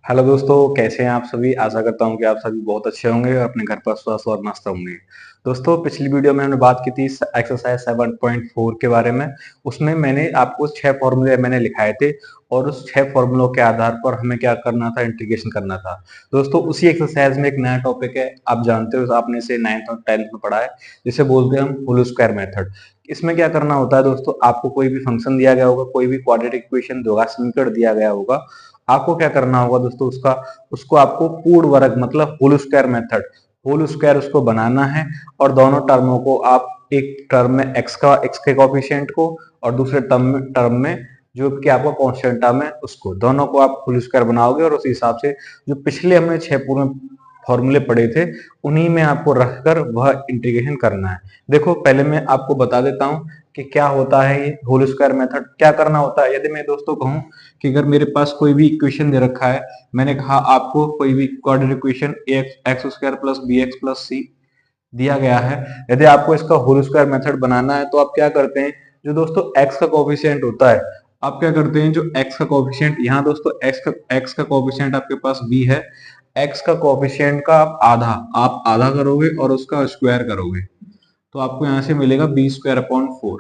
Hello दोस्तों, कैसे हैं आप सभी। आशा करता हूं कि आप सभी बहुत अच्छे होंगे और अपने घर पर स्वस्थ और मस्त होंगे। दोस्तों, पिछली वीडियो में हमने बात की थी एक्सरसाइज 7.4 के बारे में। उसमें मैंने आपको 6 फॉर्मूले मैंने लिखाए थे और उस 6 फॉर्मूलों के आधार पर हमें क्या करना था, इंटीग्रेशन करना था। दोस्तों, उसी एक्सरसाइज में एक नया टॉपिक है, आप जानते हो, आपने इसे 9th और 10th में पढ़ा है, जिसे बोलते हैं हम होल स्क्वायर मेथड। इसमें क्या करना होता है दोस्तों, आपको कोई भी फंक्शन दिया गया होगा, कोई भी क्वाड्रेटिक इक्वेशन द्विघात समीकरण दिया गया होगा, आपको क्या करना होगा दोस्तों, उसको आपको पूर्ण वर्ग मतलब whole square method, whole square उसको बनाना है। और दोनों टर्मों को आप एक टर्म में एक्स के कोफिशिएंट को और दूसरे टर्म में जो कि आपका कांस्टेंट टर्म है उसको, दोनों को आप होल स्क्वायर बनाओगे और उसी हिसाब से जो पिछले हमने 6 पूर्ण फॉर्मूले पढ़े थे उन्हीं में आपको रखकर वह इंटीग्रेशन करना है। देखो, पहले मैं आपको बता देता हूं कि क्या होता है ये होल स्क्वायर मेथड। क्या करना होता है, यदि मैं दोस्तों कहूं कि अगर मेरे पास कोई भी इक्वेशन दे रखा है, मैंने कहा आपको कोई भी quadratic equation x square plus b x plus c दिया गया है, यदि आपको इसका होल स्क्वायर मेथड बनाना है तो आप क्या करते हैं, जो दोस्तों एक्स का कोफिशिएंट होता है, आप क्या करते हैं, जो एक्स का कोफिशिएंट, यहाँ दोस्तों एक्स का कोफिशिएंट आपके पास बी है, एक्स का कोफिशिएंट का आप आधा करोगे और उसका स्क्वायर करोगे, तो आपको यहाँ से मिलेगा बी स्क्वायर अपॉन 4।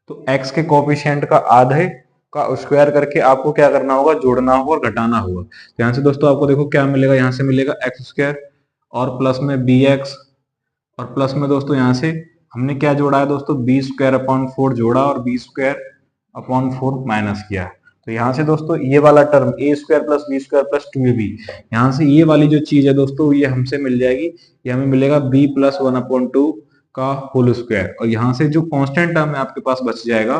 तो x के कोफिशिएंट का आधे का स्क्वायर करके आपको क्या करना होगा, जोड़ना होगा और घटाना होगा। तो यहाँ से दोस्तों आपको देखो क्या मिलेगा, यहाँ से मिलेगा एक्स स्क्वायर और प्लस में बी एक्स, और प्लस में दोस्तों यहाँ से हमने क्या जोड़ा है दोस्तों, बी स्क्वायर अपॉन 4 जोड़ा और बी स्क्वायर अपॉन 4 माइनस किया। तो यहाँ से दोस्तों ये वाला term a square plus B square plus 2ab, यहाँ से ये वाली जो चीज है दोस्तों ये हमसे मिल जाएगी, ये हमें मिलेगा बी प्लस 1/2 का होल स्क्वायर। और यहाँ से जो कांस्टेंट टर्म है आपके पास बच जाएगा,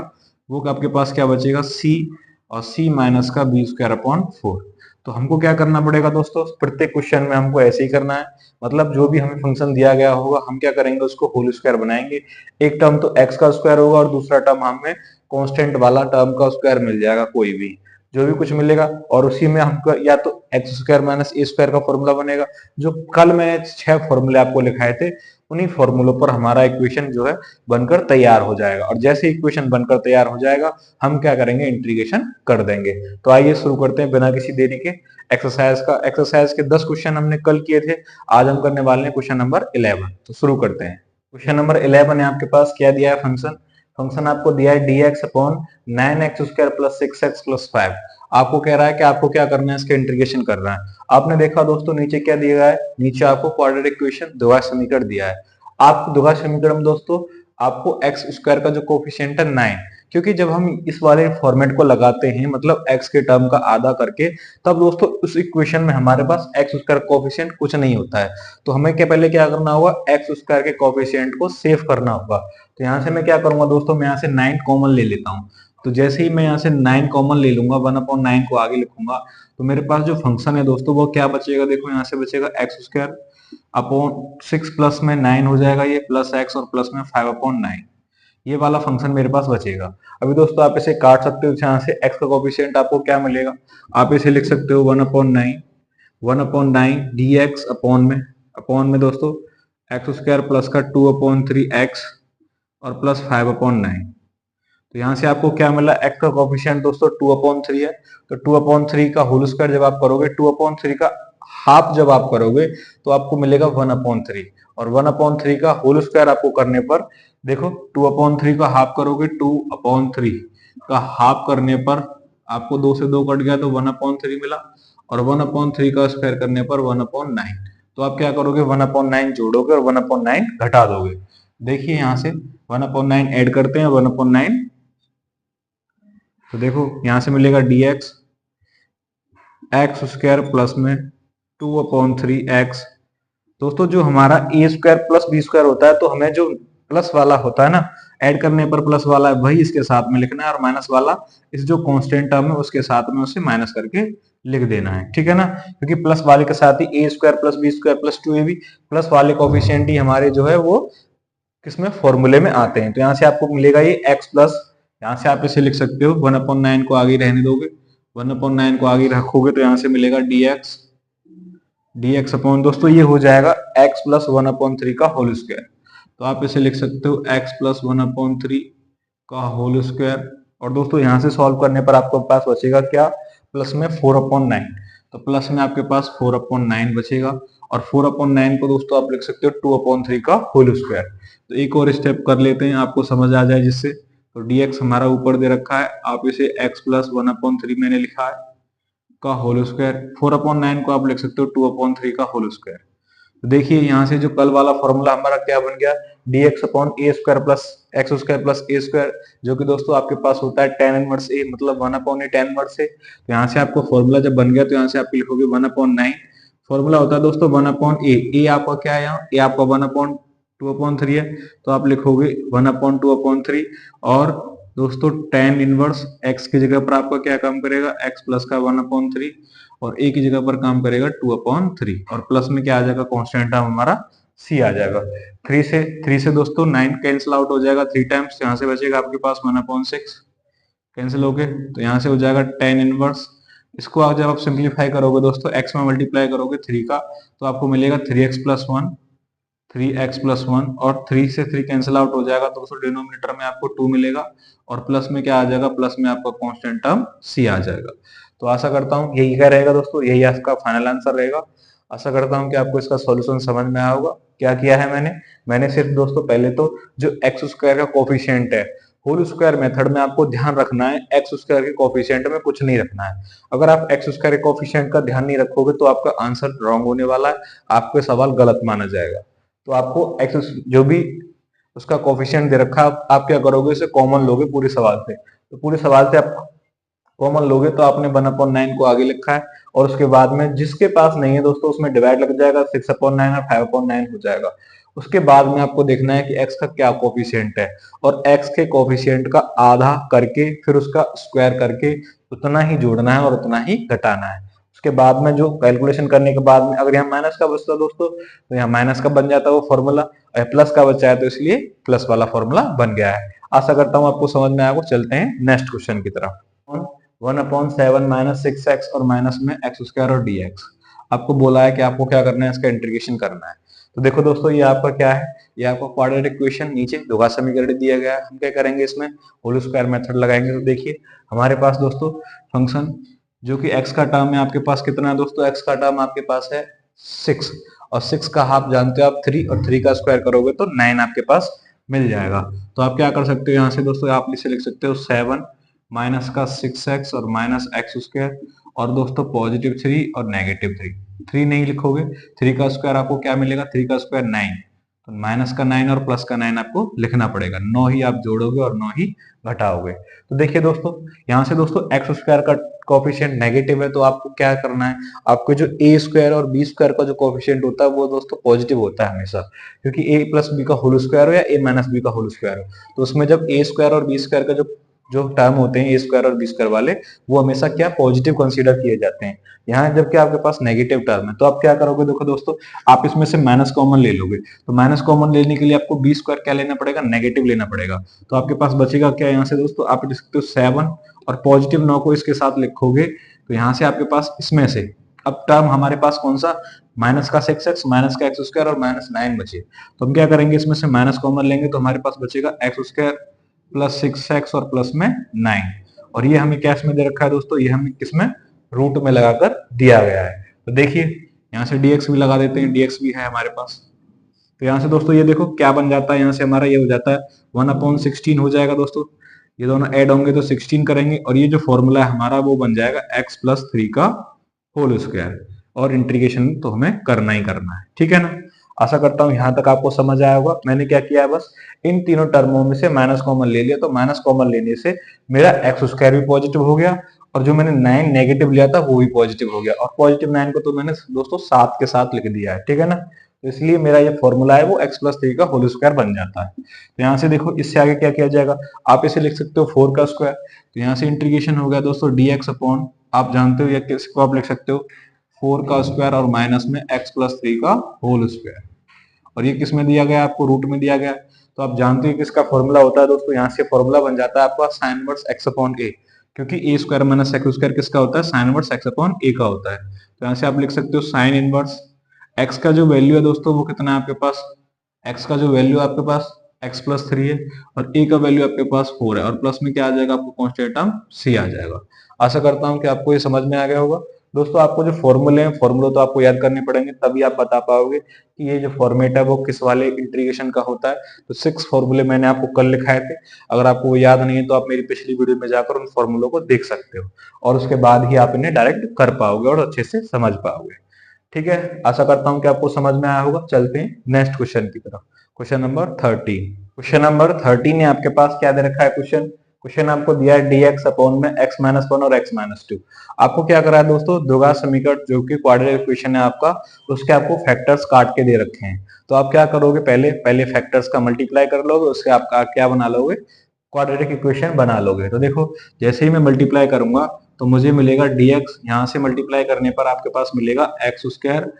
वो आपके पास क्या बचेगा, सी, और सी माइनस का बी स्क्वायर अपॉन 4। तो हमको क्या करना पड़ेगा दोस्तों, प्रत्येक क्वेश्चन में हमको ऐसे ही करना है, मतलब जो भी हमें फंक्शन दिया गया होगा हम क्या करेंगे, उसको होल स्क्वायर बनाएंगे। एक टर्म तो एक्स का स्क्वायर होगा और दूसरा टर्म हमें कांस्टेंट वाला टर्म का स्क्वायर मिल जाएगा, कोई भी जो भी कुछ मिलेगा, और उसी में हमको या तो x square minus a square का फॉर्मूला बनेगा। जो कल मैंने 6 फॉर्मूले आपको लिखाए थे, उन्हीं फॉर्मूलों पर हमारा इक्वेशन जो है बनकर तैयार हो जाएगा, और जैसे इक्वेशन बनकर तैयार हो जाएगा हम क्या करेंगे, इंटीग्रेशन कर देंगे। तो आइए शुरू करते हैं बिना किसी देरी के एक्सरसाइज का। एक्सरसाइज के 10 क्वेश्चन हमने कल किए थे, आज हम करने वाले हैं क्वेश्चन नंबर 11। तो शुरू करते हैं। क्वेश्चन नंबर 11 है, आपके पास क्या दिया है, फंक्शन फंक्शन आपको दिया है dx upon 9x square plus 6x plus 5। आपको कह रहा है कि आपको क्या करना है, इसका इंटीग्रेशन करना है। आपने देखा दोस्तों नीचे क्या दिया है, नीचे आपको क्वाड्रेटिक इक्वेशन द्विघात समीकरण दिया है। आपको द्विघात समीकरण में दोस्तों आपको एक्स स्क्वायर का जो कोफिशिएंट है 9, क्योंकि जब हम इस वाले फॉर्मेट को लगाते हैं मतलब x के टर्म का आधा करके, तब दोस्तों उस इक्वेशन में हमारे पास एक्स स्क्वायर कोफिशिएंट कुछ नहीं होता है। तो हमें क्या पहले क्या करना होगा, एक्स स्क्वायर के कोफिशिएंट को सेव करना होगा। तो यहाँ से मैं क्या करूंगा दोस्तों, मैं यहाँ से 9 कॉमन ले लेता हूँ। तो जैसे ही मैं यहाँ से 9 कॉमन ले लूंगा, 1/9 को आगे लिखूंगा, तो मेरे पास जो फंक्शन है दोस्तों वो क्या बचेगा, देखो यहाँ से बचेगा एक्स स्क्वायर अपॉन 6 प्लस में 9 हो जाएगा ये, प्लस एक्स और प्लस में 5/9, ये वाला फंक्शन मेरे पास बचेगा। अभी दोस्तों आप इसे काट सकते हो, यहाँ से x का कोफिशिएंट आपको क्या मिलेगा, आप इसे लिख सकते हो 1/9 dx अपॉन में दोस्तों एक्स स्क्वायर प्लस का 2/3x और प्लस 5/9। तो यहाँ से आपको क्या मिला, x का कोफिशिएंट दोस्तों 2/3 है, तो 2/3 का होल स्क्वायर जब आप करोगे, 2/3 का हाफ जब आप करोगे तो आपको मिलेगा 1/3, और 1/3 का होल स्क्वायर आपको करने पर देखो 2/3 का हाफ करोगे, 2/3 का हाफ करने पर आपको 2 से 2 कट गया तो 1/3 मिला, और 1/3 का स्क्वायर करने पर 1/9। तो आप क्या करोगे, 1/9 जोड़ोगे और 1/9 घटा दोगे। देखिए यहाँ से 1/9 ऐड करते हैं, 1/9, तो देखो यहाँ से मिलेगा dx एक्स स्क्वायर प्लस में 2/3x। दोस्तों जो हमारा ए स्क्वायर प्लस बी स्क्वायर होता है, तो हमें जो प्लस वाला होता है ना, ऐड करने पर प्लस वाला है वही इसके साथ में लिखना है, और माइनस वाला इस जो कांस्टेंट टर्म है उसके साथ में उसे माइनस करके लिख देना है, ठीक है ना। क्योंकि प्लस वाले के साथ ही a square plus B square plus 2ab plus वाले कोफिशिएंट ही हमारे जो है वो किसमें, फॉर्मूले में आते हैं। तो यहाँ से आपको मिलेगा ये x प्लस, यहाँ से आप इसे लिख सकते हो 1/9 को आगे रहने दोगे, 1/9 को आगे रखोगे तो यहाँ से मिलेगा dx अपॉन दोस्तों ये हो जाएगा x प्लस 1/3 का होल स्क्वायर। तो आप इसे लिख सकते हो x प्लस 1/3 का होल स्क्वायर, और दोस्तों यहाँ से सॉल्व करने पर आपको पास बचेगा क्या, प्लस में 4/9। तो प्लस में आपके पास 4/9 बचेगा, और 4/9 को दोस्तों आप लिख सकते हो 2/3 का होल स्क्वायर। तो एक और स्टेप कर लेते हैं, आपको समझ आ जाए जिससे। तो dx हमारा ऊपर दे रखा है, आप इसे x प्लस 1/3 मैंने लिखा है का होल स्क्वायर, 4/9 को आप लिख सकते हो 2/3 का होल स्क्वायर। तो देखिए यहाँ से जो कल वाला फॉर्मूला हमारा क्या बन गया, dx upon a square plus x square plus a square, जो कि दोस्तों आपके पास होता है tan इनवर्स ए, मतलब 1/a tan इनवर्स ए। तो यहाँ से आपको फॉर्मूला जब बन गया तो यहाँ से आप लिखोगे 1/9। फॉर्मूला होता है दोस्तों 1/a, ए आपका क्या है, यहाँ ए आपका 1/2/3 है, तो आप लिखोगे 1/2/3। और दोस्तों tan इनवर्स x की जगह पर आपका क्या काम करेगा, x प्लस का 1/3, और a की जगह पर काम करेगा 2/3, और प्लस में क्या आ जाएगा, कांस्टेंट टर्म हमारा c आ जाएगा। 3 से दोस्तों 9 कैंसिल आउट हो जाएगा 3 टाइम्स, यहाँ से बचेगा आपके पास 1/6 कैंसिल हो गए, तो यहाँ से हो जाएगा tan इनवर्स। इसको आप जब आप सिंप्लीफाई करोगे दोस्तों, x में मल्टीप्लाई करोगे 3 का, तो आपको मिलेगा 3x प्लस 1, 3x प्लस 1, और 3 से 3 कैंसिल आउट हो जाएगा, तो दोस्तों डिनोमिनेटर में आपको 2 मिलेगा, और प्लस में क्या आ जाएगा, प्लस में आपका कांस्टेंट टर्म c आ जाएगा। तो आशा करता हूँ यही क्या रहेगा दोस्तों, यही आपका फाइनल आंसर रहेगा। आशा करता हूँ कि आपको इसका सॉल्यूशन समझ में आया होगा। क्या किया है मैंने सिर्फ दोस्तों पहले तो जो एक्स स्क्वायर का कोफिशिएंट है, होल स्क्वायर मेथड में आपको ध्यान रखना है एक्स स्क्वायर के कोफिशिएंट में कुछ नहीं रखना है। अगर आप एक्स स्क्वायर के कोफिशिएंट का ध्यान नहीं रखोगे तो आपका आंसर रॉन्ग होने वाला है, आपका सवाल गलत माना जाएगा। तो आपको एक्स जो भी उसका कोफिशिएंट दे रखा है, आप क्या करोगे, उसे कॉमन लोगे पूरे सवाल से। तो पूरे सवाल से आप कॉमन लोगे तो आपने 1/9 को आगे लिखा है, और उसके बाद में जिसके पास नहीं है दोस्तों उसमें डिवाइड लग जाएगा, 6/9 और 5/9 हो जाएगा। उसके बाद में आपको देखना है कि x का क्या कोफिशिएंट है, और x के कोफिशिएंट का आधा करके फिर उसका स्क्वायर करके उतना ही जोड़ना है और उतना ही घटाना है। उसके बाद में जो कैलकुलेशन करने के बाद में अगर यहाँ माइनस का बचता दोस्तों, तो यहाँ माइनस का बन जाता है वो फॉर्मूला, प्लस का बचा है तो इसलिए प्लस वाला फॉर्मूला बन गया है। आशा करता हूँ आपको समझ में आएगा। चलते हैं नेक्स्ट क्वेश्चन की तरफ। 1/7 माइनस 6x और माइनस में एक्स स्क्वायर और dx। आपको बोला है कि आपको क्या करना है, इसका इंटीग्रेशन करना है। तो देखो दोस्तों ये आपका क्या है, ये आपका क्वाड्रेटिक इक्वेशन, नीचे द्विघात समीकरण दिया गया है। हम क्या करेंगे, इसमें होल स्क्वायर मेथड लगाएंगे। तो देखिए हमारे पास दोस्तों फंक्शन जो कि x का टर्म है आपके पास कितना है दोस्तों, x का टर्म आपके पास है 6, और 6 का हाफ जानते हो आप 3, और 3 का स्क्वायर करोगे तो 9 आपके पास मिल जाएगा। तो आप क्या कर सकते हो यहाँ से दोस्तों, आप इसे लिख सकते हो 7 माइनस का 6x और माइनस एक्स स्क्वायर, और दोस्तों पॉजिटिव 3 और नेगेटिव 3। 3 नहीं लिखोगे, 3 का स्क्वायर आपको क्या मिलेगा, 3 का स्क्वायर 9, तो माइनस का 9 और प्लस का 9 आपको लिखना पड़ेगा। 9 ही आप जोड़ोगे और 9 ही घटाओगे। तो देखिए दोस्तों यहाँ से दोस्तों एक्स स्क्वायर का कोफिशिएंट नेगेटिव है, तो आपको क्या करना है, आपको जो ए स्क्वायर और बी स्क्वायर का जो कोफिशिएंट होता है वो दोस्तों पॉजिटिव होता है हमेशा, क्योंकि ए प्लस बी का होल स्क्वायर हो या ए माइनस बी का होल स्क्वायर हो, तो उसमें जब ए स्क्वायर और बी स्क्वायर का जो जो टर्म होते हैं ए स्क्वायर और बी स्क्वायर वाले, वो हमेशा क्या पॉजिटिव कंसीडर किए जाते हैं। यहाँ जबकि आपके पास नेगेटिव टर्म है, तो आप क्या करोगे, देखो दोस्तों आप इसमें से माइनस कॉमन ले लोगे, तो माइनस कॉमन लेने के लिए आपको बी स्क्वायर क्या लेना पड़ेगा, नेगेटिव लेना पड़ेगा। तो आपके पास बचेगा क्या यहाँ से दोस्तों, आप लिख सकते हो 7, और पॉजिटिव 9 को इसके साथ लिखोगे, तो यहाँ से आपके पास इसमें से अब टर्म हमारे पास कौन सा, माइनस का 6x माइनस का एक्स स्क्वायर और माइनस 9 बचे। तो हम क्या करेंगे, इसमें से माइनस कॉमन लेंगे तो हमारे पास बचेगा एक्स स्क्वायर प्लस 6x और प्लस में 9, और ये हमें कैश में दे रखा है दोस्तों, ये हमें किसमें, रूट में लगाकर दिया गया है। तो देखिए यहाँ से dx भी लगा देते हैं, dx भी है हमारे पास। तो यहाँ से दोस्तों ये देखो क्या बन जाता है, यहाँ से हमारा ये हो जाता है 1/16 हो जाएगा दोस्तों, ये दोनों ऐड होंगे तो 16 करेंगे, और ये जो फॉर्मूला है हमारा वो बन जाएगा x प्लस 3 का होल स्क्वायर, और इंटीग्रेशन तो हमें करना ही करना है, ठीक है ना। आशा करता हूँ यहाँ तक आपको समझ आया होगा। मैंने क्या किया है, बस इन तीनों टर्मों में से माइनस कॉमन ले लिया, तो माइनस कॉमन लेने से मेरा एक्स स्क्वायर भी पॉजिटिव हो गया, और जो मैंने 9 नेगेटिव लिया था वो भी पॉजिटिव हो गया, और पॉजिटिव 9 को तो मैंने दोस्तों 7 के साथ लिख दिया है, ठीक है ना। तो इसलिए मेरा ये फॉर्मूला है वो x प्लस 3 का होल स्क्वायर बन जाता है। तो यहाँ से देखो इससे आगे क्या किया जाएगा, आप इसे लिख सकते हो 4 का स्क्वायर, तो यहाँ से इंटीग्रेशन हो गया दोस्तों dx अपॉन, आप जानते हो या किसको आप लिख सकते हो 4 का स्क्वायर और माइनस में x प्लस 3 का होल स्क्वायर, और ये किस में दिया गया, आपको रूट में दिया गया। तो आप जानते हो कि इसका फॉर्मूला होता है दोस्तों, यहाँ से फॉर्मूला बन जाता है आपका sine inverse x upon a, क्योंकि a square minus x square किसका होता है, sine inverse x upon a का होता है। तो यहाँ से आप लिख सकते हो साइन इनवर्स x का जो वैल्यू है दोस्तों वो कितना है आपके पास, x का जो वैल्यू है आपके पास x प्लस 3 है, और a का वैल्यू आपके पास 4 है, और प्लस में क्या आ जाएगा आपको कांस्टेंट टर्म c आ जाएगा। आशा करता हूँ कि आपको ये समझ में आ गया होगा। दोस्तों आपको जो फॉर्मूले हैं, फॉर्मूले तो आपको याद करने पड़ेंगे, तभी आप बता पाओगे कि ये जो फॉर्मेट है वो किस वाले इंटीग्रेशन का होता है। तो 6 फॉर्मूले मैंने आपको कल लिखाए थे, अगर आपको वो याद नहीं है तो आप मेरी पिछली वीडियो में जाकर उन फॉर्मूलों को देख सकते हो, और उसके बाद ही आप इन्हें डायरेक्ट कर पाओगे और अच्छे से समझ पाओगे। ठीक है, आशा करता हूं कि आपको समझ में आया होगा। चलते हैं नेक्स्ट क्वेश्चन की तरफ। Question number 13। क्वेश्चन नंबर 13 में आपके पास क्या दे रखा है क्वेश्चन। क्वेश्चन आपको दिया है dx अपॉन में x-1 और x-2। आपको क्या करा है दोस्तों, द्विघात समीकरण जो कि क्वाड्रेटिक इक्वेशन है आपका, उसके आपको फैक्टर्स काट के दे रखे हैं। तो आप क्या करोगे, पहले फैक्टर्स का मल्टीप्लाई कर लोगे, उससे आपका क्या बना लोगे, क्वाड्रेटिक इक्वेशन बना लोगे। तो देखो जैसे ही मैं मल्टीप्लाई करूंगा तो मुझे मिलेगा dx, यहाँ से मल्टीप्लाई करने पर आपके पास मिलेगा एक्स स्क्वायर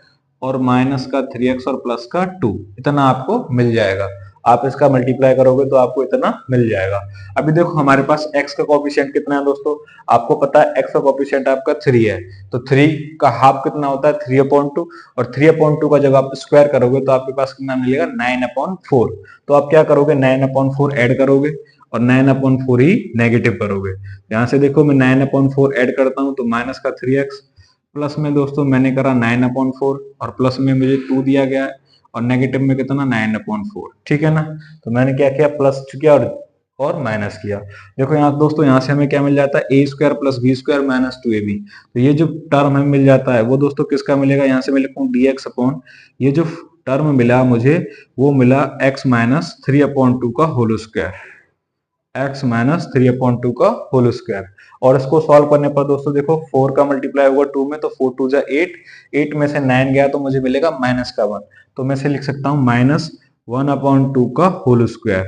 और माइनस का 3x और प्लस का 2, इतना आपको मिल जाएगा। आप इसका मल्टीप्लाई करोगे तो आपको इतना मिल जाएगा। अभी देखो हमारे पास x का कोफिशिएंट कितना है दोस्तों, आपको पता है x का कोफिशिएंट आपका 3 है, तो 3 का हाफ कितना होता है 3/2, और 3/2 का जब आप स्क्वायर करोगे तो आपके पास कितना मिलेगा 9/4। तो आप क्या करोगे 9/4 ऐड करोगे और 9/4 ही नेगेटिव करोगे। यहाँ से देखो मैं 9/4 ऐड करता हूँ तो माइनस का 3x, प्लस में दोस्तों मैंने करा 9/4 और प्लस में मुझे 2 दिया गया है, और नेगेटिव में कितना 9/4। ठीक है ना, तो मैंने क्या किया, प्लस किया और माइनस किया। देखो यहाँ दोस्तों, यहाँ से हमें क्या मिल जाता है, a square plus B square minus 2ab। तो ये जो टर्म हमें मिल जाता है वो दोस्तों किसका मिलेगा, यहाँ से मैं लिखूँ dx अपॉन, ये जो टर्म मिला मुझे वो मिला x-3/2 का होल स्क्वायर, x-3/2 का होल स्क्वायर। और इसको सॉल्व करने पर दोस्तों देखो 4 का मल्टीप्लाई होगा 2 में, तो 4 2 जा 8, 8 में से 9 गया तो मुझे मिलेगा माइनस का 1। तो मैं से लिख सकता हूँ -1/2 का होल स्क्वायर,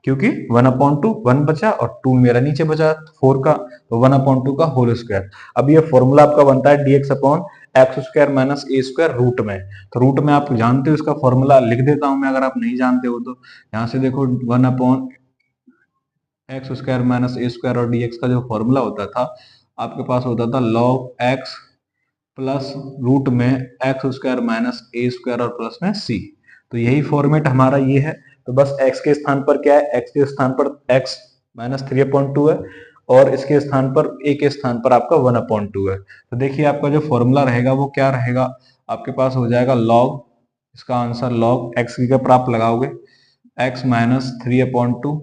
क्योंकि 1/2 1 बचा और 2 मेरा नीचे बचा 4 का, तो 1/2 का होल स्क्वायर। अब ये फॉर्मूला आपका बनता है dx upon x square minus a square root में। तो रूट में आप जानते हो, इसका फॉर्मूला लिख देता हूं मैं अगर आप नहीं जानते हो तो। यहाँ से देखो 1 x square minus a square और dx का जो फॉर्मूला होता था आपके पास होता था log x प्लस रूट में x square minus a square और प्लस में c। तो यही फॉर्मेट हमारा ये है। तो बस x के स्थान पर क्या है, x के स्थान पर x-3/2 है, और इसके स्थान पर a के स्थान पर आपका 1/2 है। तो देखिए आपका जो फॉर्मूला रहेगा वो क्या रहेगा, आपके पास हो जाएगा log, इसका आंसर log x की जगह पर आप लगाओगे x-3/2,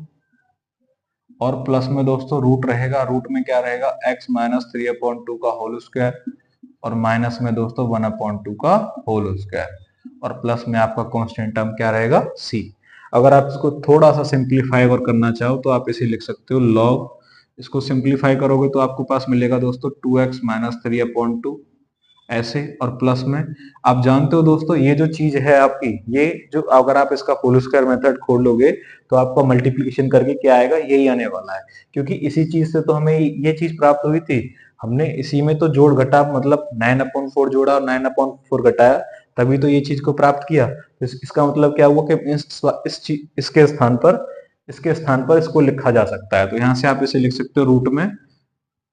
और प्लस में दोस्तों रूट रहेगा, रूट में क्या रहेगा x-3/2 का होल स्क्वायर, और माइनस में दोस्तों 1/2 का होल स्क्वायर, और प्लस में आपका कांस्टेंट टर्म क्या रहेगा c। अगर आप इसको थोड़ा सा सिंप्लीफाई और करना चाहो तो आप इसे लिख सकते हो log, इसको सिंप्लीफाई करोगे तो आपको पास मिलेगा दोस्तों 2x-3/2 ऐसे, और प्लस में आप जानते हो दोस्तों ये जो चीज है आपकी, ये जो अगर आप इसका होल स्क्वायर मेथड खोलोगे तो आपको मल्टीप्लिकेशन करके क्या आएगा, यही आने वाला है। क्योंकि इसी चीज से तो हमें ये चीज प्राप्त हुई थी, हमने इसी में तो जोड़ घटा, मतलब 9/4 जोड़ा और 9/4 घटाया, तभी तो ये चीज को प्राप्त किया। तो इसका मतलब क्या हुआ कि इसके स्थान पर इसको लिखा जा सकता है। तो यहाँ से आप इसे लिख सकते हो रूट में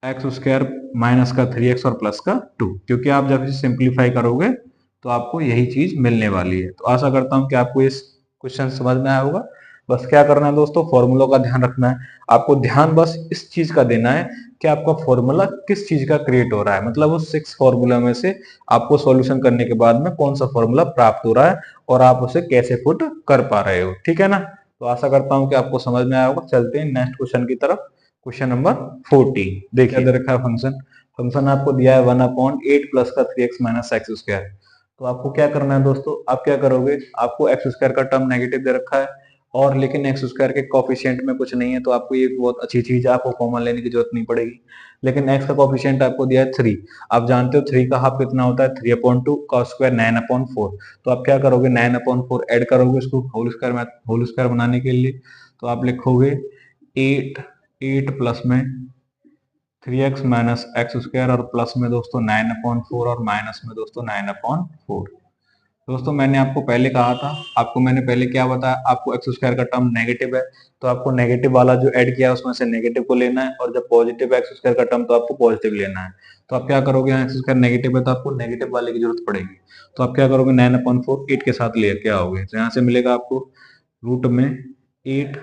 एक्स स्क्वायर माइनस का 3x और प्लस का 2, क्योंकि आप जब इसे सिंप्लीफाई करोगे तो आपको यही चीज मिलने वाली है। तो आशा करता हूं कि आपको इस क्वेश्चन समझ में आया होगा। बस क्या करना है दोस्तों, फॉर्मूलों का ध्यान रखना है। आपको ध्यान बस इस चीज का देना है कि आपका फॉर्मूला किस चीज का क्रिएट हो रहा है, मतलब उस 6 फॉर्मूला में से आपको सॉल्यूशन करने के बाद में कौन सा फॉर्मूला प्राप्त हो रहा है और आप उसे कैसे पुट कर पा रहे हो। ठीक है ना, तो आशा करता हूं कि आपको समझ में आया होगा। चलते हैं नेक्स्ट क्वेश्चन की तरफ। क्वेश्चन नंबर 14 देखिए, दे रखा है फंक्शन, फंक्शन आपको दिया है 1/8 प्लस का 3x माइनस एक्स स्क्वायर। तो आपको क्या करना है दोस्तों, आप क्या करोगे, आपको एक्स स्क्वायर का टर्म नेगेटिव दे रखा है, और लेकिन एक्स स्क्वायर के कोफिशिएंट में कुछ नहीं है, तो आपको ये बहुत अच्छी चीज है, आपको कॉमन लेने की जरूरत नहीं पड़ेगी। लेकिन एक्स का कोफिशिएंट आपको दिया है 3, आप जानते हो 3 का हाफ कितना होता है 3/2 का स्क्वायर 9/4। तो आप क्या करोगे 9/4 ऐड करोगे इसको होल स्क्वायर बनाने के लिए, तो आप लिखोगे 8 8 प्लस में 3x माइनस एक्स स्क्वायर और प्लस में दोस्तों 9/4 और माइनस में दोस्तों 9/4। दोस्तों मैंने आपको पहले कहा था, आपको मैंने पहले क्या बताया, आपको एक्स स्क्वायर का टर्म नेगेटिव है तो आपको नेगेटिव वाला जो ऐड किया है उसमें से नेगेटिव को लेना है, और जब पॉजिटिव एक्स स्क्वायर का टर्म तो आपको पॉजिटिव लेना है। तो आप क्या करोगे, यहाँ एक्स स्क्वायर नेगेटिव है तो आपको नेगेटिव वाले की जरूरत पड़ेगी। तो आप क्या करोगे 9/4 8 के साथ लेके आओगे, तो यहाँ से मिलेगा आपको रूट में 8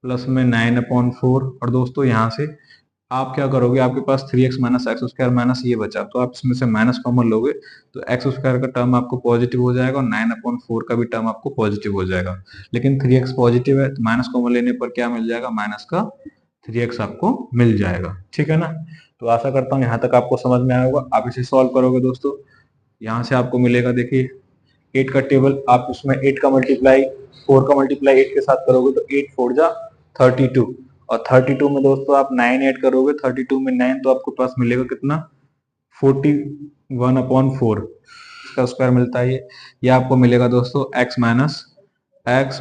प्लस में 9/4, और दोस्तों यहाँ से आप क्या करोगे, आपके पास 3x minus x square minus ये बचा, तो आप इसमें से माइनस कॉमन लोगे तो एक्स स्क्वायर का टर्म आपको पॉजिटिव हो जाएगा और 9/4 का भी टर्म आपको पॉजिटिव हो जाएगा। लेकिन 3x पॉजिटिव है तो माइनस कॉमन लेने पर क्या मिल जाएगा, माइनस का 3x आपको मिल जाएगा। ठीक है ना। तो आशा करता हूँ यहाँ तक आपको समझ में आया होगा। आप इसे सॉल्व करोगे दोस्तों, यहाँ से आपको मिलेगा, देखिए 8 का टेबल, आप उसमें 8 का मल्टीप्लाई 4 का मल्टीप्लाई 8 के साथ करोगे तो 8 4 जा 32, और 32 में दोस्तों आप 9 ऐड करोगे, 32 में 9 तो आपको पास मिलेगा कितना, 41/4 इसका स्क्वायर मिलता है ये आपको मिलेगा दोस्तों x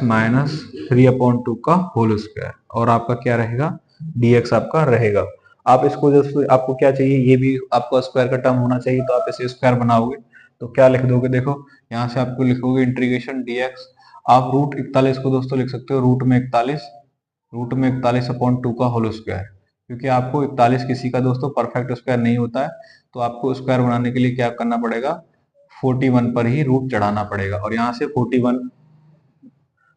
माइनस 3/2 का होल स्क्वायर, और आपका क्या रहेगा, dx आपका रहेगा। आप इसको जैसे आपको क्या चाहिए, ये भी आपका स्क्वायर का टर्म होना चाहिए, तो आप इसे स्क्वायर बनाओगे तो क्या लिख दोगे, देखो यहाँ से आपको लिखोगे इंटीग्रेशन dx, आप √41 को दोस्तों लिख सकते हो √41 का होल स्क्वायर, क्योंकि आपको 41 किसी का दोस्तों परफेक्ट स्क्वायर नहीं होता है, तो आपको स्क्वायर बनाने के लिए क्या करना पड़ेगा, 41 पर ही रूट चढ़ाना पड़ेगा, और यहाँ से 41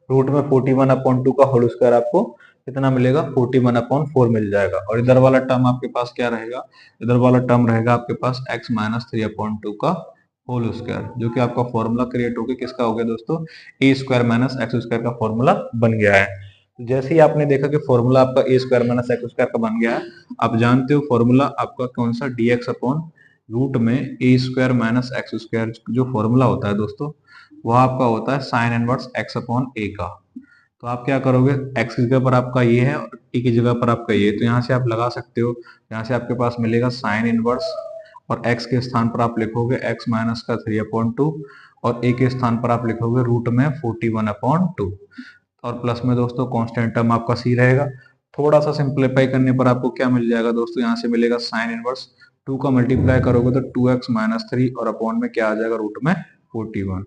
रूट में 41/2 का होल स्क्वायर आपको कितना मिलेगा, 41/4 मिल जाएगा। और इधर वाला टर्म आपके पास क्या रहेगा, इधर वाला टर्म रहेगा आपके पास x-3/2 का होल स्क्वायर, जो कि आपका फॉर्मूला क्रिएट हो गया, किसका हो गया दोस्तों, ए स्क्वायर माइनस एक्स स्क्वायर का फॉर्मूला बन गया है। तो जैसे ही आपने देखा कि फॉर्मूला आपका ए स्क्वायर माइनस एक्स स्क्वायर का बन गया है, आप जानते हो फॉर्मूला आपका कौन सा, dx अपॉन रूट में ए स्क्वायर माइनस एक्स स्क्वायर जो फॉर्मूला होता है दोस्तों, वह आपका होता है साइन इनवर्स x अपॉन ए का। तो आप क्या करोगे, x की जगह पर आपका ये है और a की जगह पर आपका ये है, तो यहाँ से आप लगा सकते हो, यहाँ से आपके पास मिलेगा साइन इनवर्स, और x के स्थान पर आप लिखोगे x माइनस का 3/2, और a के स्थान पर आप लिखोगे रूट में 41/2, और प्लस में दोस्तों कांस्टेंट टर्म आपका c रहेगा। थोड़ा सा सिंप्लीफाई करने पर आपको क्या मिल जाएगा दोस्तों, यहाँ से मिलेगा साइन इनवर्स, 2 का मल्टीप्लाई करोगे तो 2x माइनस 3, और अपॉन में क्या आ जाएगा, रूट में 41,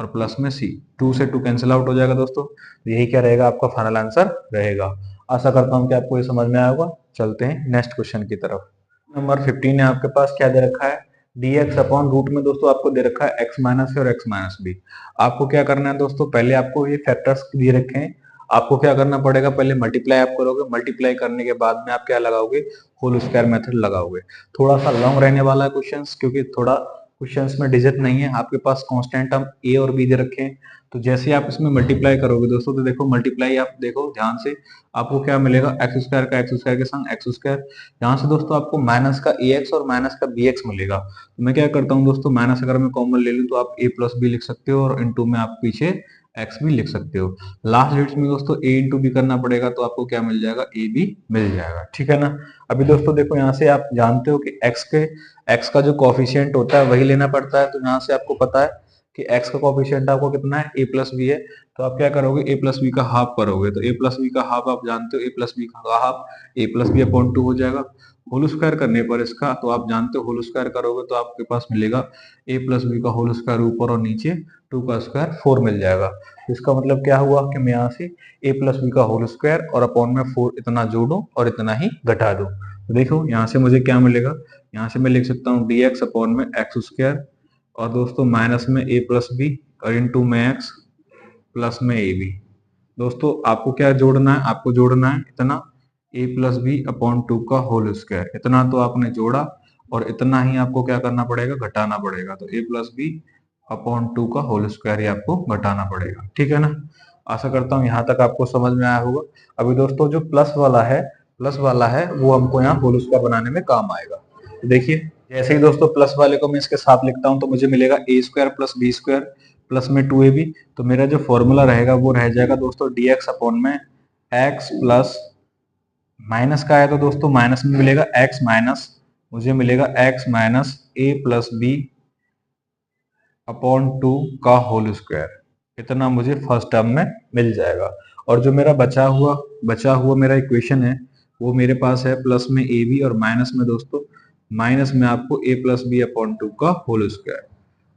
और प्लस में c, 2 से 2 कैंसिल आउट हो जाएगा दोस्तों, तो यही क्या रहेगा, आपका फाइनल आंसर रहेगा। आशा करता हूँ कि आपको ये समझ में आया होगा। चलते हैं नेक्स्ट क्वेश्चन की तरफ। नंबर 15 है आपके पास, क्या दे रखा है, dx अपॉन रूट में दोस्तों आपको दे रखा है x माइनस और x माइनस बी। आपको क्या करना है दोस्तों, पहले आपको ये फैक्टर्स दिए रखे हैं, आपको क्या करना पड़ेगा, पहले मल्टीप्लाई आप करोगे, मल्टीप्लाई करने के बाद में आप क्या लगाओगे, होल स्क्वायर मेथड लगाओगे। थोड़ा सा लॉन्ग रहने वाला है क्वेश्चंस, क्योंकि थोड़ा क्वेश्चंस में डिजिट नहीं है, आपके पास कांस्टेंट टर्म a और b दे रखे हैं। तो जैसे आप इसमें मल्टीप्लाई करोगे दोस्तों, तो देखो मल्टीप्लाई आप देखो ध्यान से, आपको क्या मिलेगा, एक्स स्क्वायर का एक्स स्क्वायर के संग एक्स स्क्वायर, यहाँ से दोस्तों आपको माइनस का ax और माइनस का bx मिलेगा। तो मैं क्या करता हूँ दोस्तों, माइनस अगर मैं कॉमन ले लूँ तो आप a प्लस बी लिख सकते हो, और इनटू में आप पीछे x भी लिख सकते हो। लास्ट डिजिट में दोस्तों a इंटू बी करना पड़ेगा, तो आपको क्या मिल जाएगा, a भी मिल जाएगा। ठीक है ना। अभी दोस्तों देखो यहाँ से आप जानते हो कि x का जो कॉफिशिएंट होता है वही लेना पड़ता है, तो यहाँ से आपको पता है कि x का कॉफिशिएंट आपको कितना है, a प्लस बी है, तो आप क्या करोगे, a प्लस बी का हाफ करोगे, तो a प्लस बी का हाफ आप जानते हो, a प्लस बी का half a plus B upon 2 हो जाएगा। होल स्क्वायर करने पर इसका, तो आप जानते हो होल स्क्वायर करोगे तो आपके पास मिलेगा a प्लस बी का होल स्क्वायर ऊपर और नीचे 2 का स्क्वायर 4 मिल जाएगा। तो इसका मतलब क्या हुआ कि मैं यहाँ से a प्लस बी का होल स्क्वायर और अपॉन में 4 इतना जोड़ू और इतना ही घटा दूं, तो देखो यहाँ से मुझे क्या मिलेगा, यहाँ से मैं लिख सकता हूँ dx अपॉन में एक्स स्क्वायर, और दोस्तों माइनस में a प्लस बी और इंटू में x प्लस में ए बी। दोस्तों आपको क्या जोड़ना है, आपको जोड़ना है इतना a प्लस बी अपॉन 2 का होल स्क्वायर, इतना तो आपने जोड़ा, और इतना ही आपको क्या करना पड़ेगा, घटाना पड़ेगा, तो a प्लस बी अपॉन 2 का होल स्क्वायर ही आपको घटाना पड़ेगा। ठीक है ना। आशा करता हूँ यहाँ तक आपको समझ में आया होगा। अभी दोस्तों जो प्लस वाला है वो हमको यहाँ होल स्क्वायर बनाने में काम आएगा। तो देखिए जैसे ही दोस्तों प्लस वाले को मैं इसके साथ लिखता हूँ तो मुझे मिलेगा a square plus B square plus में 2ab, तो मेरा जो फॉर्मूला रहेगा वो रह जाएगा दोस्तों dx अपॉन में x प्लस, माइनस का है तो दोस्तों माइनस में मिलेगा x माइनस, मुझे मिलेगा x minus a plus B upon 2 का होल स्क्वायर, इतना मुझे फर्स्ट टर्म में मिल जाएगा। और जो मेरा बचा हुआ मेरा इक्वेशन है वो मेरे पास है प्लस में ए बी, और माइनस में दोस्तों माइनस में आपको a प्लस बी अपॉन 2 का होल स्क्वायर,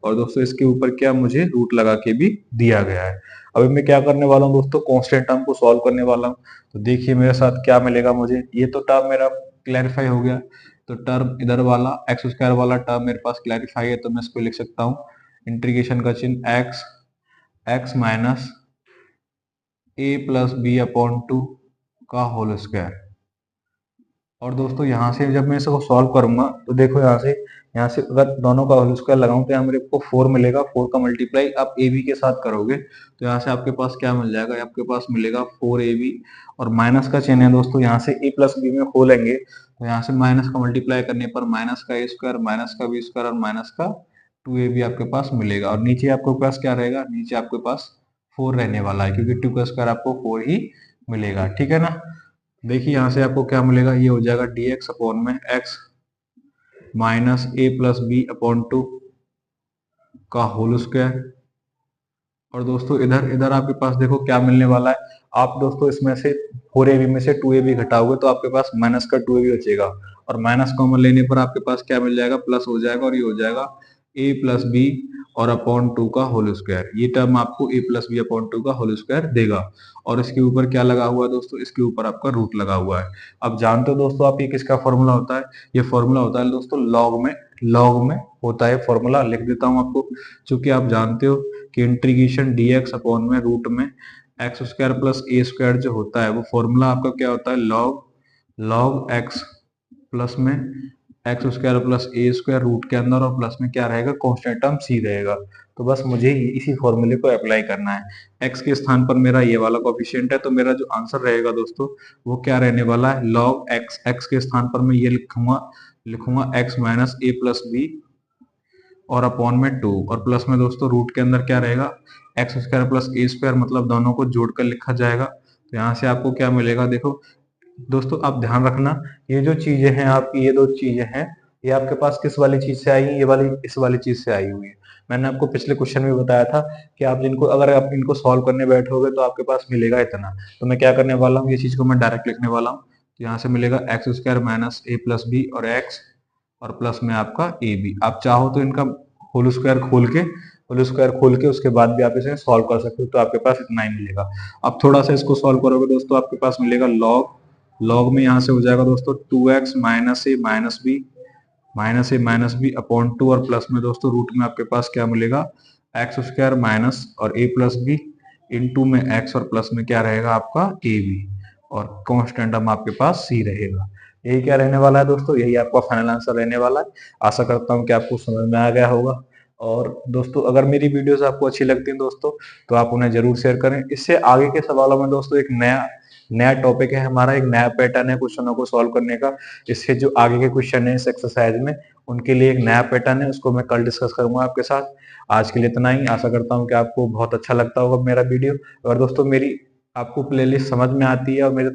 और दोस्तों इसके ऊपर क्या मुझे रूट लगा के भी दिया गया है। अभी मैं क्या करने वाला हूँ दोस्तों, कांस्टेंट टर्म को सॉल्व करने वाला हूँ। तो देखिए मेरे साथ क्या मिलेगा मुझे, ये तो टर्म मेरा क्लैरिफाई हो गया, तो टर्म इधर वाला एक्स स्क्वायर वाला टर्म मेरे पास क्लैरिफाई है, तो मैं इसको लिख सकता हूँ इंटीग्रेशन का चिन्ह एक्स माइनस ए प्लस बी अपॉन 2 का होल स्क्वायर, और दोस्तों यहाँ से जब मैं इसको सॉल्व करूंगा तो देखो यहाँ से अगर दोनों का होल स्क्वायर लगाऊं तो यहाँ मेरे को 4 मिलेगा। 4 का मल्टीप्लाई आप ए बी के साथ करोगे तो यहाँ से आपके पास क्या मिल जाएगा, आपके पास मिलेगा 4ab। और माइनस का चिन्ह है दोस्तों, यहाँ से a प्लस बी में खोलेंगे तो यहाँ से माइनस का मल्टीप्लाई करने पर माइनस का ए स्क्वायर, माइनस का बी स्क्वायर और माइनस का 2ab आपके पास मिलेगा। और नीचे आपके पास क्या रहेगा, नीचे आपके पास 4 रहने वाला है क्योंकि 2 का स्क्वायर आपको 4 ही मिलेगा। ठीक है ना। देखिए यहाँ से आपको क्या मिलेगा, ये हो जाएगा dx अपॉन में x माइनस ए प्लस बी अपॉन 2 का होल स्क्वायर। और दोस्तों इधर इधर आपके पास देखो क्या मिलने वाला है। आप दोस्तों इसमें से 4ab में से 2ab घटाओगे तो आपके पास माइनस का 2ab बचेगा और माइनस कॉमन लेने पर आपके पास क्या मिल जाएगा, प्लस हो जाएगा और ये हो जाएगा a प्लस बी और अपॉन 2 का होल स्क्वायर। ये टर्म आपको a प्लस बी अपॉन 2 का होल स्क्वायर देगा। और इसके ऊपर क्या लगा हुआ है दोस्तों, इसके ऊपर आपका रूट लगा हुआ है। अब जानते हो दोस्तों आप ये किसका फॉर्मूला होता है, ये फॉर्मूला होता है दोस्तों लॉग में होता है फॉर्मूला। लिख देता हूँ आपको, चूंकि आप जानते हो कि इंटीग्रेशन dx अपॉन में रूट में x square plus a square जो होता है वो फॉर्मूला आपका क्या होता है, लॉग एक्स प्लस में x square plus a square root के अंदर और प्लस में क्या रहेगा, कांस्टेंट टर्म सी रहेगा। तो बस मुझे इसी फॉर्मूले को अप्लाई करना है। एक्स के स्थान पर मेरा ये वाला कोफिशिएंट है तो मेरा जो आंसर रहेगा दोस्तों वो क्या रहने वाला है, लॉग एक्स। एक्स के स्थान पर मैं ये लिखूंगा एक्स माइनस ए प्लस बी और अपॉन में 2 और प्लस में दोस्तों रूट के अंदर क्या रहेगा, x square plus a square, मतलब दोनों को जोड़कर लिखा जाएगा। तो यहाँ से आपको क्या मिलेगा, देखो दोस्तों आप ध्यान रखना ये जो चीजें हैं आपकी, ये दो चीजें हैं, ये आपके पास किस वाली चीज से आई है, ये वाली इस वाली चीज से आई हुई है। मैंने आपको पिछले क्वेश्चन में बताया था कि आप जिनको अगर आप इनको सॉल्व करने बैठोगे तो आपके पास मिलेगा इतना। तो मैं क्या करने वाला हूँ, ये चीज को मैं डायरेक्ट लिखने वाला हूँ। तो यहाँ से मिलेगा एक्स स्क्वायर माइनस ए प्लस बी और एक्स और प्लस में आपका ए बी। आप चाहो तो इनका होल स्क्वायर खोल के उसके बाद भी आप इसे सॉल्व कर सकते हो तो आपके पास इतना ही मिलेगा। अब थोड़ा सा इसको सॉल्व करोगे दोस्तों आपके पास मिलेगा लॉग में यहाँ से हो जाएगा दोस्तों 2x माइनस ए माइनस बी अपॉन 2 और प्लस में दोस्तों रूट में आपके पास क्या मिलेगा, एक्स स्क्वायर माइनस और ए प्लस बी इंटू में एक्स और प्लस में क्या रहेगा आपका ए बी और कांस्टेंट टर्म आपके पास सी रहेगा। यही क्या रहने वाला है दोस्तों, यही आपका फाइनल आंसर रहने वाला है। आशा करता हूँ कि आपको समझ में आ गया होगा। और दोस्तों अगर मेरी वीडियोस आपको अच्छी लगती हैं दोस्तों तो आप उन्हें जरूर शेयर करें। इससे आगे के सवालों में दोस्तों एक नया नया टॉपिक है हमारा, एक नया पैटर्न है क्वेश्चनों को सॉल्व करने का। इससे जो आगे के क्वेश्चन है इस एक्सरसाइज में उनके लिए एक नया पैटर्न है, उसको मैं कल डिस्कस करूंगा आपके साथ। आज के लिए इतना ही। आशा करता हूँ कि आपको बहुत अच्छा लगता होगा मेरा वीडियो। अगर दोस्तों मेरी आपको प्लेलिस्ट समझ में आती है और मेरे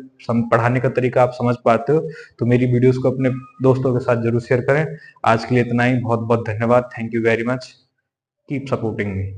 पढ़ाने का तरीका आप समझ पाते हो तो मेरी वीडियोस को अपने दोस्तों के साथ जरूर शेयर करें। आज के लिए इतना ही। बहुत बहुत धन्यवाद। Thank you very much. Keep supporting me.